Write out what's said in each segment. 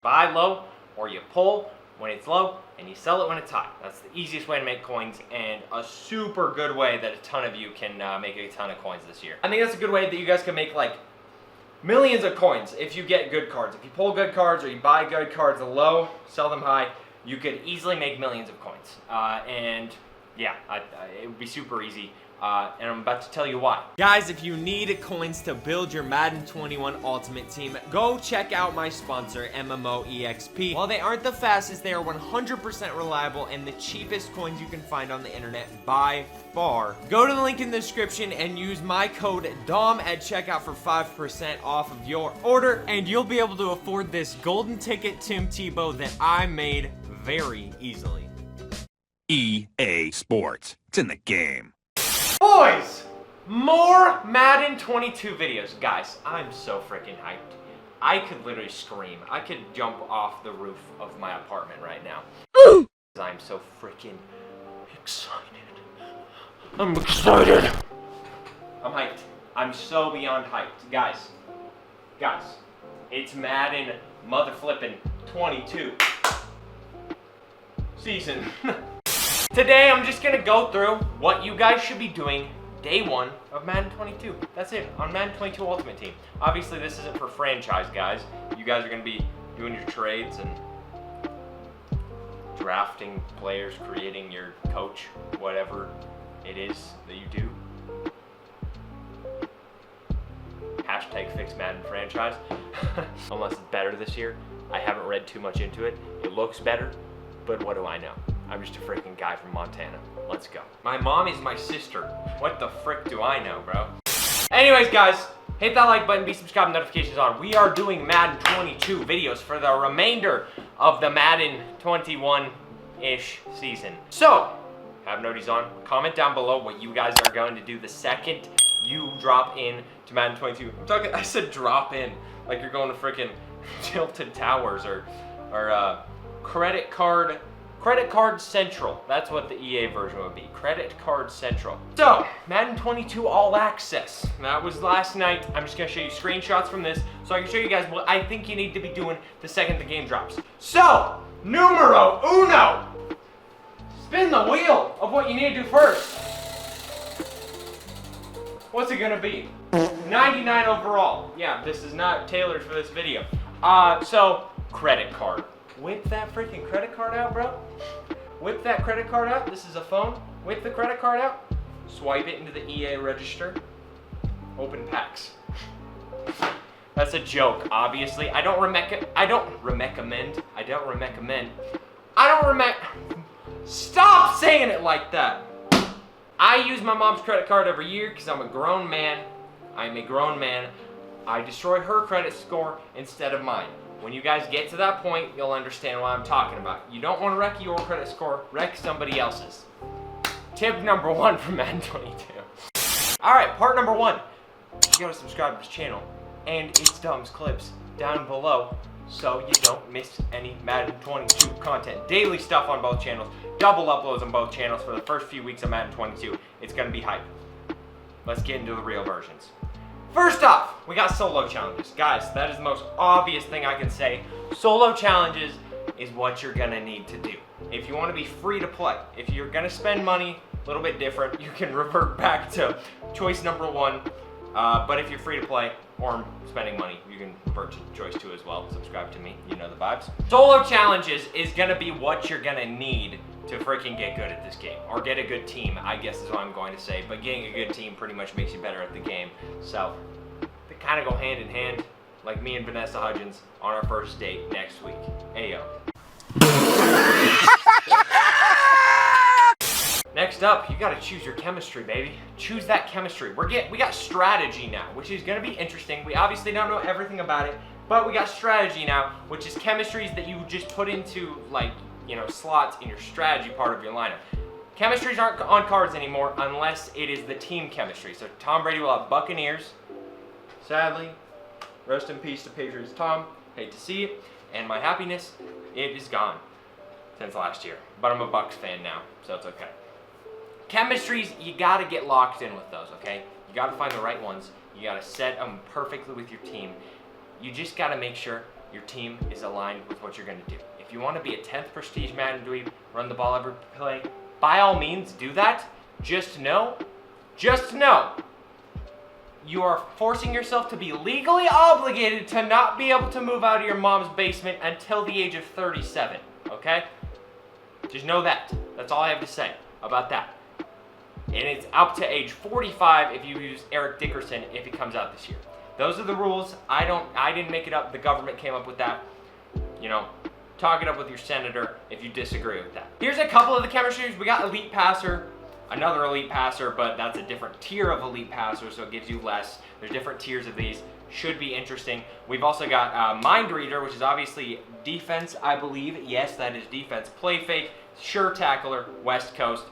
buy low or you pull when it's low and you sell it when it's high. That's the easiest way to make coins and a super good way that a ton of you can make a ton of coins this year. I think that's a good way that you guys can make like millions of coins if you get good cards. If you pull good cards or you buy good cards low, sell them high, you could easily make millions of coins. And yeah, it would be super easy. And I'm about to tell you why. Guys, if you need coins to build your Madden 21 Ultimate Team, go check out my sponsor, MMOEXP. While they aren't the fastest, they are 100% reliable and the cheapest coins you can find on the internet by far. Go to the link in the description and use my code DOM at checkout for 5% off of your order, and you'll be able to afford this golden ticket Tim Tebow that I made very easily. EA Sports. It's in the game. Boys, more Madden 22 videos. Guys, I'm so freaking hyped. I could literally scream. I could jump off the roof of my apartment right now. I'm so freaking excited. I'm excited. I'm hyped. I'm so beyond hyped. Guys, it's Madden mother flippin' 22 season. Today, I'm just gonna go through what you guys should be doing day one of Madden 22. That's it, on Madden 22 Ultimate Team. Obviously, this isn't for franchise, guys. You guys are gonna be doing your trades and drafting players, creating your coach, whatever it is that you do. Hashtag fix Madden franchise. Unless it's better this year. I haven't read too much into it. It looks better, but what do I know? I'm just a freaking guy from Montana. Let's go. My mom is my sister. What the frick do I know, bro? Anyways, guys, hit that like button, be subscribed, notifications on. We are doing Madden 22 videos for the remainder of the Madden 21-ish season. So, have noties on. Comment down below what you guys are going to do the second you drop in to Madden 22. I said drop in, like you're going to freaking Tilted Towers or Credit Card Central. That's what the EA version would be. Credit Card Central. So, Madden 22 All Access. That was last night. I'm just gonna show you screenshots from this so I can show you guys what I think you need to be doing the second the game drops. So, numero uno. Spin the wheel of what you need to do first. What's it gonna be? 99 overall. Yeah, this is not tailored for this video. So, credit card. Whip that freaking credit card out, bro. Whip that credit card out. This is a phone. Whip the credit card out. Swipe it into the EA register. Open packs. That's a joke, obviously. I don't recommend. Stop saying it like that. I use my mom's credit card every year because I'm a grown man. I'm a grown man. I destroy her credit score instead of mine. When you guys get to that point, you'll understand what I'm talking about. You don't want to wreck your credit score, wreck somebody else's. Tip number one from Madden 22. Alright, part number one. You gotta subscribe to this channel and it's Dom's Clips down below so you don't miss any Madden 22 content. Daily stuff on both channels, double uploads on both channels for the first few weeks of Madden 22. It's gonna be hype. Let's get into the real versions. First off, we got solo challenges. Guys, that is the most obvious thing I can say. Solo challenges is what you're gonna need to do. If you wanna be free to play, if you're gonna spend money, a little bit different, you can revert back to choice number one. But if you're free to play or spending money, you can revert to choice two as well. Subscribe to me, you know the vibes. Solo challenges is gonna be what you're gonna need to freaking get good at this game, or get a good team, I guess is what I'm going to say, but getting a good team pretty much makes you better at the game, so they kind of go hand in hand, like me and Vanessa Hudgens on our first date next week. Ayo. Next up, you gotta choose your chemistry, baby. Choose that chemistry. We got strategy now, which is gonna be interesting. We obviously don't know everything about it, but we got strategy now, which is chemistries that you just put into, like, you know, slots in your strategy part of your lineup. Chemistries aren't on cards anymore unless it is the team chemistry. So Tom Brady will have Buccaneers. Sadly, rest in peace to Patriots Tom. Hate to see it. And my happiness, it is gone since last year. But I'm a Bucs fan now, so it's okay. Chemistries, you gotta get locked in with those, okay? You gotta find the right ones. You gotta set them perfectly with your team. You just gotta make sure your team is aligned with what you're going to do. If you want to be a 10th prestige Madden dweeb, run the ball every play, by all means do that. Just know, you are forcing yourself to be legally obligated to not be able to move out of your mom's basement until the age of 37, okay? Just know that. That's all I have to say about that. And it's up to age 45 if you use Eric Dickerson if he comes out this year. Those are the rules. I didn't make it up. The government came up with that. Talk it up with your senator if you disagree with that. Here's a couple of the chemistries. We got Elite Passer, another Elite Passer, but that's a different tier of Elite Passer, so it gives you less. There's different tiers of these. Should be interesting. We've also got Mind Reader, which is obviously defense, I believe. Yes, that is defense. Play Fake, Sure Tackler, West Coast.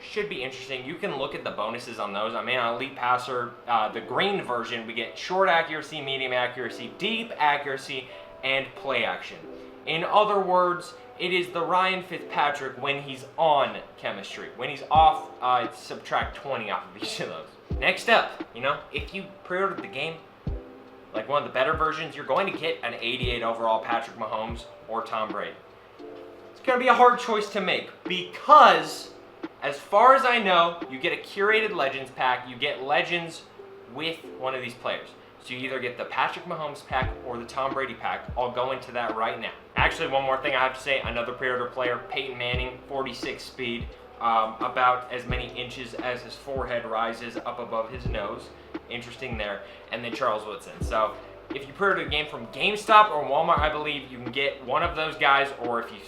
Should be interesting. You can look at the bonuses on those. I mean, on Elite Passer, the green version, we get short accuracy, medium accuracy, deep accuracy, and play action. In other words, it is the Ryan Fitzpatrick when he's on chemistry. When he's off, subtract 20 off of each of those. Next up, if you pre-ordered the game, like one of the better versions, you're going to get an 88 overall Patrick Mahomes or Tom Brady. It's going to be a hard choice to make because, as far as I know, you get a curated Legends pack. You get Legends with one of these players. So you either get the Patrick Mahomes pack or the Tom Brady pack. I'll go into that right now. Actually, one more thing I have to say. Another pre-order player, Peyton Manning, 46 speed. About as many inches as his forehead rises up above his nose. Interesting there. And then Charles Woodson. So if you pre-order a game from GameStop or Walmart, I believe you can get one of those guys. Or if you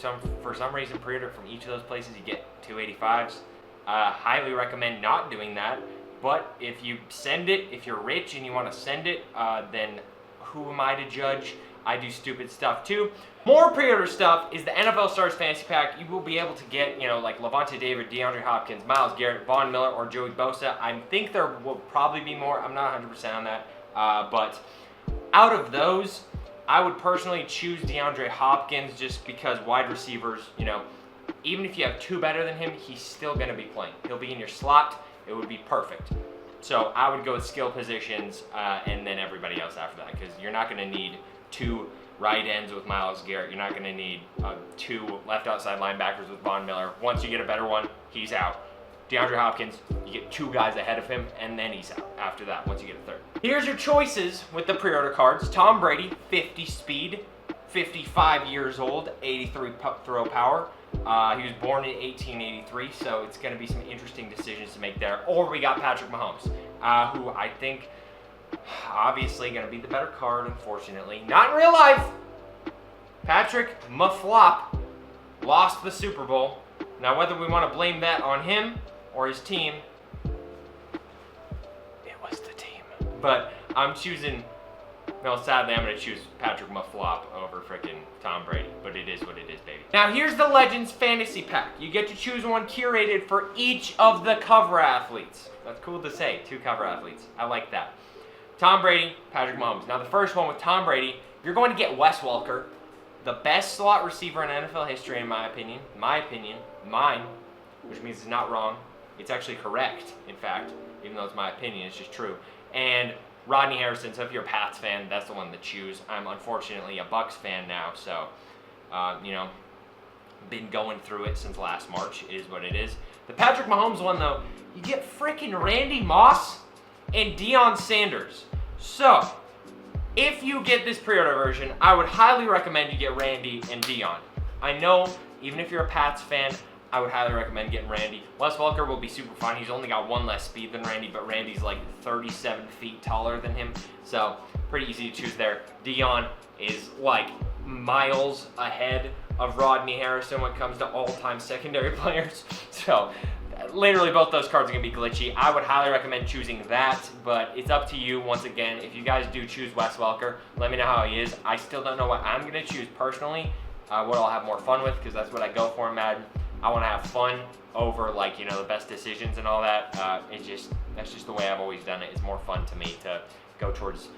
for some reason pre-order from each of those places, you get 285s. Highly recommend not doing that. But if you send it, if you're rich and you want to send it, then who am I to judge? I do stupid stuff too. More pre-order stuff is the NFL Stars Fantasy Pack. You will be able to get, like Levante David, DeAndre Hopkins, Myles Garrett, Von Miller, or Joey Bosa. I think there will probably be more. I'm not 100% on that. But out of those, I would personally choose DeAndre Hopkins just because wide receivers, even if you have two better than him, he's still going to be playing. He'll be in your slot. It would be perfect. So I would go with skill positions and then everybody else after that because you're not going to need two right ends with Myles Garrett. You're not going to need two left outside linebackers with Von Miller. Once you get a better one, he's out. DeAndre Hopkins, you get two guys ahead of him, and then he's out after that once you get a third. Here's your choices with the pre-order cards. Tom Brady, 50 speed, 55 years old, 83 throw power. He was born in 1883, so it's going to be some interesting decisions to make there. Or we got Patrick Mahomes, who I think obviously going to be the better card, unfortunately. Not in real life. Patrick Maflop lost the Super Bowl. Now, whether we want to blame that on him or his team, it was the team. But I'm choosing... No, sadly, I'm going to choose Patrick Maflop over frickin' Tom Brady, but it is what it is, baby. Now, here's the Legends Fantasy Pack. You get to choose one curated for each of the cover athletes. That's cool to say, 2 cover athletes. I like that. Tom Brady, Patrick Mahomes. Now, the first one with Tom Brady, you're going to get Wes Welker, the best slot receiver in NFL history, in my opinion. Mine, which means it's not wrong. It's actually correct, in fact, even though it's my opinion, it's just true. And Rodney Harrison, so if you're a Pats fan, that's the one to choose. I'm unfortunately a Bucs fan now, so, been going through it since last March. It is what it is. The Patrick Mahomes one, though, you get freaking Randy Moss and Deion Sanders. So, if you get this pre-order version, I would highly recommend you get Randy and Deion. I know, even if you're a Pats fan, I would highly recommend getting Randy. Wes Welker will be super fun. He's only got one less speed than Randy, but Randy's like 37 feet taller than him. So, pretty easy to choose there. Deion is like miles ahead of Rodney Harrison when it comes to all-time secondary players. So, literally both those cards are going to be glitchy. I would highly recommend choosing that, but it's up to you. Once again, if you guys do choose Wes Welker, let me know how he is. I still don't know what I'm going to choose personally, what I'll have more fun with, because that's what I go for in Madden. I want to have fun over, like, the best decisions and all that. That's just the way I've always done it. It's more fun to me to go towards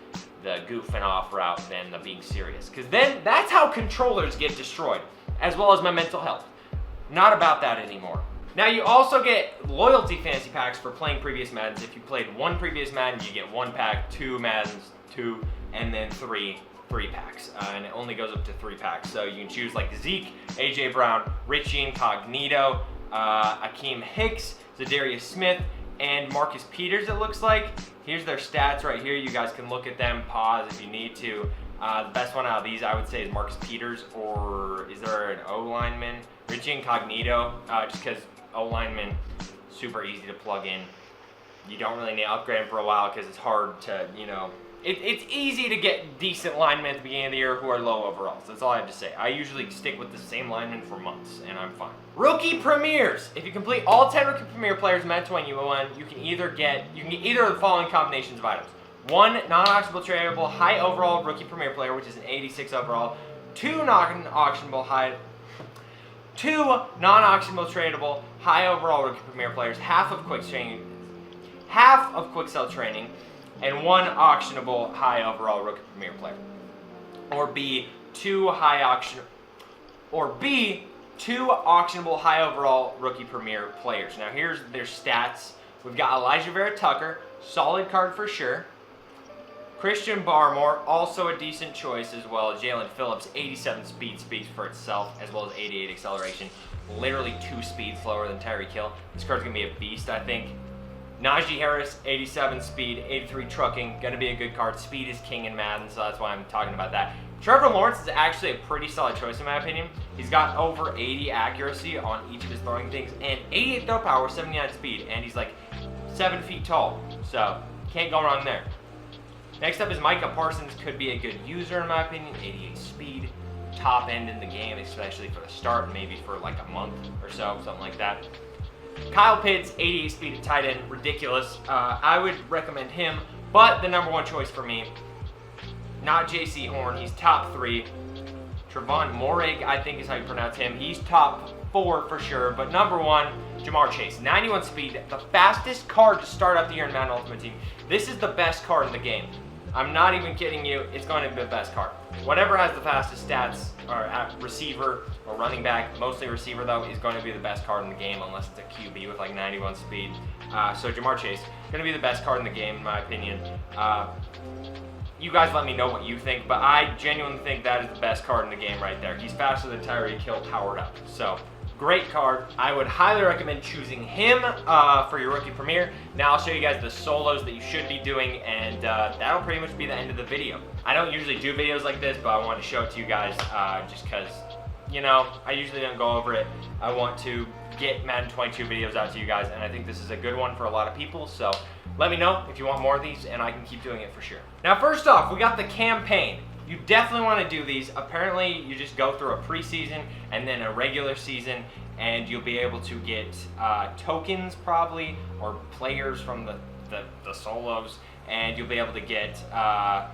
the goofing off route than the being serious. Because then that's how controllers get destroyed, as well as my mental health. Not about that anymore. Now, you also get loyalty fantasy packs for playing previous Maddens. If you played one previous Madden, you get one pack, 2 Maddens, 2, and then 3 3-packs, and it only goes up to 3-packs. So you can choose like Zeke, AJ Brown, Richie Incognito, Akeem Hicks, Zadarius Smith, and Marcus Peters, it looks like. Here's their stats right here. You guys can look at them, pause if you need to. The best one out of these, I would say, is Marcus Peters, or is there an O-lineman? Richie Incognito, just because O-lineman, super easy to plug in. You don't really need to upgrade him for a while because it's hard to, you know, it's easy to get decent linemen at the beginning of the year who are low overalls. That's all I have to say. I usually stick with the same lineman for months, and I'm fine. Rookie premieres. If you complete all 10 rookie premier players in Madden 21, you can get either of the following combinations of items. 1 non-auctionable tradable high overall rookie premier player, which is an 86 overall. 2 non-auctionable tradable high overall rookie premier players, half of quick sell training, and 1 auctionable high overall rookie premier player. Or B, 2 auctionable high overall rookie premier players. Now here's their stats. We've got Elijah Vera Tucker, solid card for sure. Christian Barmore, also a decent choice as well. Jalen Phillips, 87 speed speaks for itself, as well as 88 acceleration. Literally 2 speeds slower than Tyreek Hill. This card's gonna be a beast, I think. Najee Harris, 87 speed, 83 trucking, gonna be a good card. Speed is king in Madden, so that's why I'm talking about that. Trevor Lawrence is actually a pretty solid choice in my opinion. He's got over 80 accuracy on each of his throwing things, and 88 throw power, 79 speed, and he's like 7 feet tall, so can't go wrong there. Next up is Micah Parsons, could be a good user in my opinion, 88 speed, top end in the game, especially for the start, maybe for like a month or so, something like that. Kyle Pitts, 88 speed at tight end, ridiculous. I would recommend him, but the number 1 choice for me, not J.C. Horn, he's top 3. Trevon Moehrig, I think is how you pronounce him. He's top 4 for sure, but number 1, Jamar Chase, 91 speed, the fastest card to start out the year in Madden Ultimate Team. This is the best card in the game. I'm not even kidding you, it's going to be the best card. Whatever has the fastest stats, or at receiver or running back, mostly receiver though, is going to be the best card in the game unless it's a QB with like 91 speed. So Jamar Chase, going to be the best card in the game in my opinion. You guys let me know what you think, but I genuinely think that is the best card in the game right there. He's faster than Tyreek Hill powered up. So, great card. I would highly recommend choosing him for your rookie premiere. Now I'll show you guys the solos that you should be doing, and that'll pretty much be the end of the video. I don't usually do videos like this, but I want to show it to you guys just because, you know, I usually don't go over it. I want to get Madden 22 videos out to you guys, and I think this is a good one for a lot of people, so let me know if you want more of these, and I can keep doing it for sure. Now, first off, we got the campaign. You definitely want to do these. Apparently, you just go through a preseason and then a regular season, and you'll be able to get tokens probably, or players from the solos, and you'll be able to get,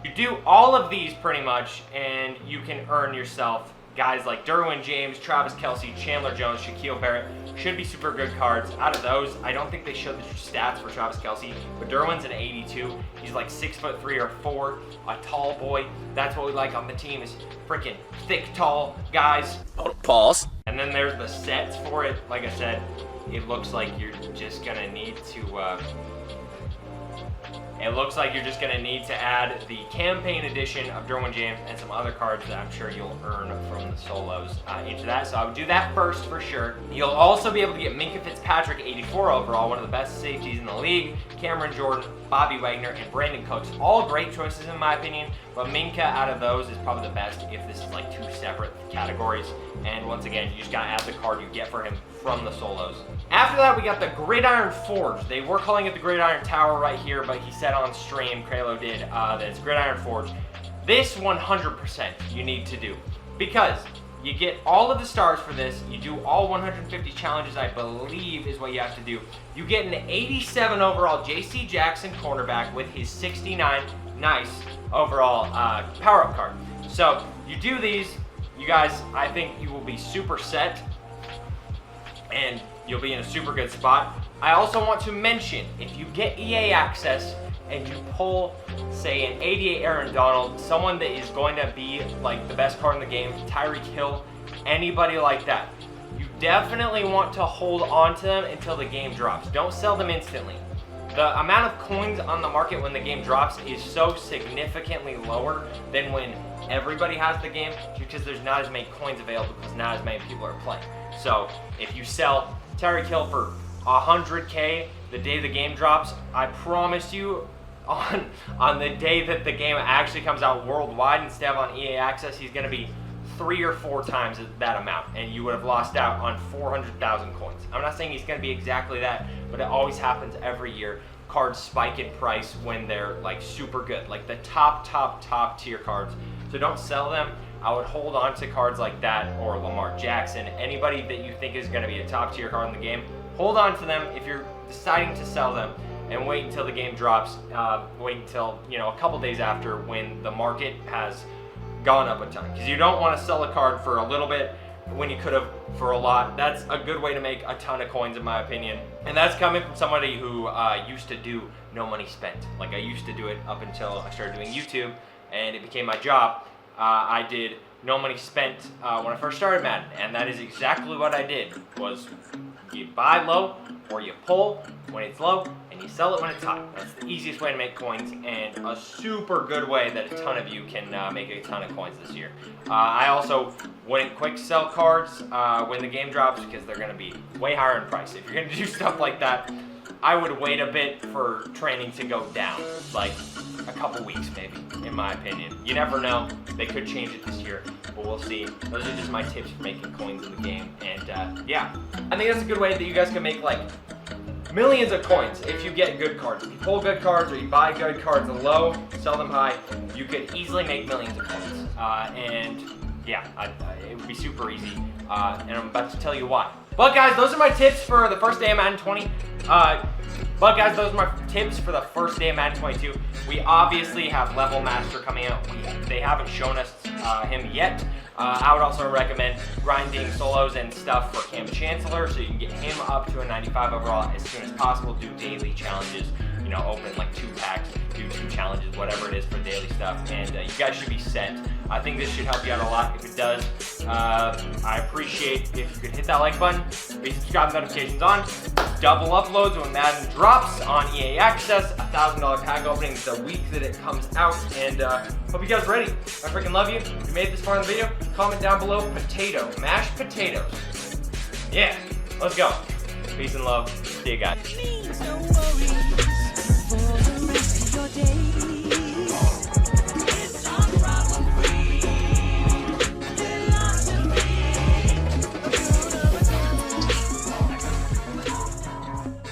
you do all of these pretty much, and you can earn yourself guys like Derwin James, Travis Kelce, Chandler Jones, Shaquille Barrett. Should be super good cards. Out of those, I don't think they showed the stats for Travis Kelce, but Derwin's an 82. He's like 6'3" or 4, a tall boy. That's what we like on the team, is freaking thick, tall guys. Pause. And then there's the sets for it. Like I said, it looks like you're just gonna need to, add the campaign edition of Derwin James and some other cards that I'm sure you'll earn from the solos into that. So I would do that first for sure. You'll also be able to get Minkah Fitzpatrick, 84 overall, one of the best safeties in the league, Cameron Jordan, Bobby Wagner, and Brandon Cooks. All great choices in my opinion, but Minkah out of those is probably the best if this is like 2 separate categories. And once again, you just gotta add the card you get for him from the solos. After that, we got the Gridiron Forge. They were calling it the Gridiron Tower right here, but he said on stream, Kralo did, that it's Gridiron Forge. This 100% you need to do, because you get all of the stars for this. You do all 150 challenges, I believe is what you have to do. You get an 87 overall J.C. Jackson cornerback with his 69 nice overall power-up card. So you do these, you guys, I think you will be super set and you'll be in a super good spot. I also want to mention, if you get EA access and you pull, say, an 88 Aaron Donald, someone that is going to be like the best card in the game, Tyreek Hill, anybody like that, you definitely want to hold on to them until the game drops. Don't sell them instantly. The amount of coins on the market when the game drops is so significantly lower than when everybody has the game, because there's not as many coins available because not as many people are playing. So if you sell Tyreek Hill for 100K the day the game drops, I promise you on the day that the game actually comes out worldwide instead of on EA Access, he's going to be 3 or 4 times that amount, and you would have lost out on 400,000 coins. I'm not saying he's going to be exactly that, but it always happens every year. Cards spike in price when they're like super good, like the top tier cards. So don't sell them. I would hold on to cards like that, or Lamar Jackson, anybody that you think is going to be a top tier card in the game. Hold on to them if you're deciding to sell them, and wait until the game drops. Wait until, you know, a couple days after, when the market has gone up a ton, because you don't want to sell a card for a little bit when you could have for a lot. That's a good way to make a ton of coins, in my opinion, and that's coming from somebody who used to do no money spent. Like, I used to do it up until I started doing YouTube and it became my job. I did no money spent when I first started Madden, and that is exactly what I did. Was you buy low or you pull when it's low and you sell it when it's high. That's the easiest way to make coins, and a super good way that a ton of you can make a ton of coins this year. I also wouldn't quick sell cards when the game drops, because they're going to be way higher in price. If you're going to do stuff like that, I would wait a bit for training to go down, like a couple weeks maybe, in my opinion. You never know, they could change it this year, but we'll see. Those are just my tips for making coins in the game, and yeah. I think that's a good way that you guys can make like millions of coins if you get good cards. If you pull good cards or you buy good cards low, sell them high, you could easily make millions of coins. And yeah, it would be super easy, and I'm about to tell you why. But guys, those are my tips for the first day of Madden 20. But guys, those are my tips for the first day of Madden 22. We obviously have Level Master coming out. They haven't shown us him yet. I would also recommend grinding solos and stuff for Cam Chancellor, so you can get him up to a 95 overall as soon as possible. Do daily challenges, you know, open like 2 packs, do 2 challenges, whatever it is for daily stuff, and you guys should be set. I think this should help you out a lot. If it does, I appreciate if you could hit that like button, be subscribed, notifications on, double uploads when Madden drops on EA Access, $1,000 pack opening the week that it comes out, and hope you guys are ready. I freaking love you. If you made it this far in the video, comment down below potato, mashed potatoes. Yeah, let's go. Peace and love. See you guys.